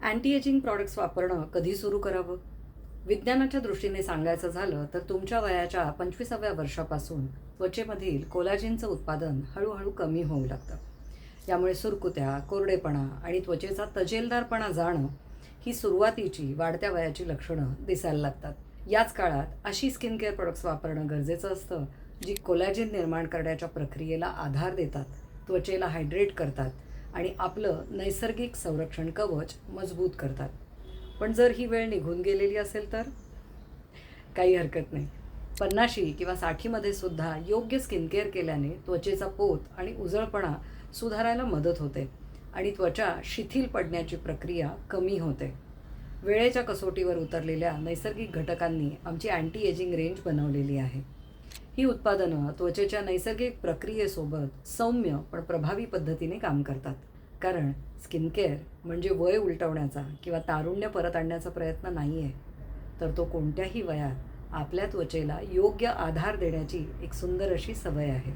Anti ageing products वापरणं कधी सुरू करावं? विज्ञानाच्या दृष्टीने सांगायचं झालं तर तुमच्या वयाच्या 25व्या वर्षापासून त्वचेमधील कोलॅजिनचं उत्पादन हळूहळू कमी होऊ लागतं. यामुळे सुरकुत्या, कोरडेपणा आणि त्वचेचा तजेलदारपणा जाणं ही सुरुवातीची वाढत्या वयाची लक्षणं दिसायला लागतात. याच काळात अशी स्किन केअर प्रॉडक्ट्स वापरणं गरजेचं असतं जी कोलॅजिन निर्माण करण्याच्या प्रक्रियेला आधार देतात, त्वचेला हायड्रेट करतात आणि आपलं नैसर्गिक संरक्षण कवच मजबूत करतात. पण जर ही वेळ निघून गेलेली असेल तर काही हरकत नाही. 50 किंवा 60मध्ये सुद्धा योग्य स्किन केअर केल्याने त्वचेचा पोत आणि उजळपणा सुधारायला मदत होते आणि त्वचा शिथिल पडण्याची प्रक्रिया कमी होते. वेळेच्या कसोटीवर उतरलेल्या नैसर्गिक घटकांनी आमची अँटी एजिंग रेंज बनवलेली आहे. ही उत्पादनं त्वचेच्या नैसर्गिक प्रक्रियेसोबत सौम्य पण प्रभावी पद्धतीने काम करतात. कारण स्किन केअर म्हणजे वय उलटवण्याचा किंवा तारुण्य परत आणण्याचा प्रयत्न नाही आहे, तर तो कोणत्याही वयात आपल्या त्वचेला योग्य आधार देण्याची एक सुंदर अशी सवय आहे.